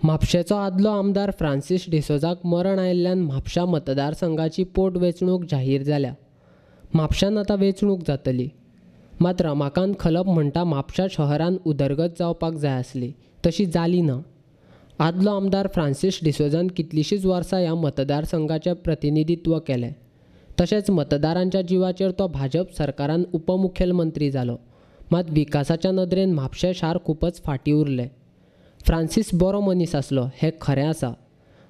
म्हापशेचो आदलो आमदार फ्रांसीस डिसोजाक मरण आयिल्ल्यान म्हापशा मतदारसंघाची पोटवेंचणूक जाहीर जाल्या। म्हापशांत आतां वेंचणूक जातली। मात रमाकांत खलप म्हणटा म्हापशा शहरान उदरगत जावपाक जाय आसली, तशी जाली ना। आदलो आमदार फ्रांसीस डिसोजान कितलींशींच वर्सां ह्या मतदारसंघाचें प्रतिनिधित्व केलें। तशेंच मतदारांच्या जिवाचेर तो भाजप सरकारान उपमुखेलमंत्री जालो। मात विकासाच्या नदरेन म्हापशें शार खूबच फाटीं उरलें। फ्रांसीस बरो मनीस आसलो हें खरें आसा,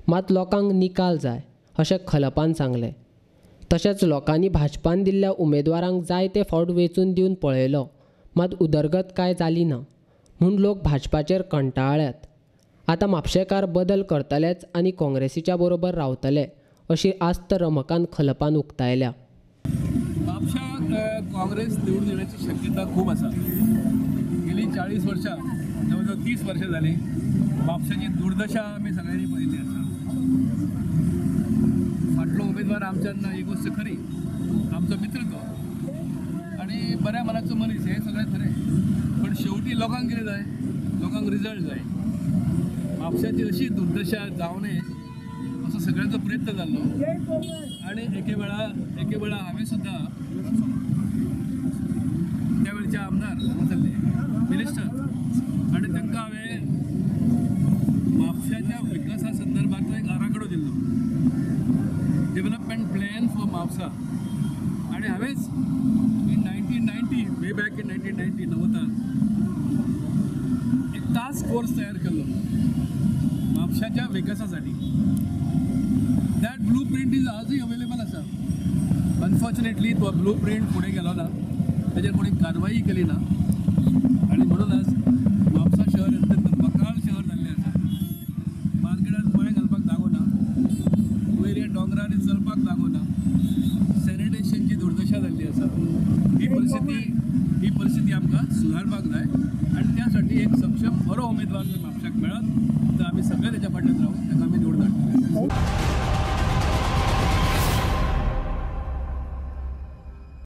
मात लोकांक निकाल जाय अशें खलपान सांगलें। तशेंच लोकांनी भाजपान दिल्ल्या उमेदवारांक जायते फावट वेंचून दिवन पळयलो, मात उदरगत कांय जाली ना म्हूण लोक भाजपाचेर कंटाळ्ळ्यात। आतां म्हापशेकार बदल करतलेच आनी काँग्रेसीच्या बरोबर रावतले अशी आस्त रमकांत खलपान उक्तायल्या। म्हापशाक काँग्रेस निवडून येण्याची शक्यता खूप आसा। गेली 40 वर्सां जवळजवळ 30 वर्सां जाली म्हापशाची दुर्दशा आमी सगळ्यांनी पळयली आसा। फाटलो उमेदवार आमच्यान एक गोष्ट खरी, आमचो मित्र तो आनी बऱ्या मनाचो मनीस, हें सगळें खरें। पण शेवटी लोकांक कितें जाय? लोकांक रिजल्ट जाय। म्हापशाची अशी दुर्दशा जावं नये असो सगळ्यांचो प्रयत्न जाल्लो आनी एके वेळा हांवें सुद्दां त्या वेळचे आमदार हांगासरले मिनिस्टर आनी तांकां हांवें म्हापशाच्या विकासा संदर्भांत एक आराखडो दिल्लो, डेव्हलपमेंट प्लॅन फॉर म्हापसा। आनी हांवेंच इन 1990 वे बॅक इन 1990 एक टास्क फोर्स तयार केल्लो म्हापशाच्या विकासासाठी। दॅट ब्लू प्रिंट इज आजूय अवेलेबल आसा। अनफॉर्च्युनेटली तो ब्लू प्रिंट फुडें गेलो ना, ताचेर कोणी कारवाई केली ना आनी म्हणूनच म्हापसा शहर अत्यंत बकाळ शहर जाल्लें आसा। मार्केटांत पांय घालपाक जागो ना, वयल्या दोंगरांनी चलपाक जागो ना, सॅनिटेशनची दुर्दशा जाल्ली आसा। ही परिस्थिती आमकां सुदारपाक जाय आनी त्या साठी एक सक्षम बरो उमेदवार जर म्हापशाक मेळत तर आमी सगळे ताच्या फाटल्यान रावून ताका आमी निवडून हाडटले।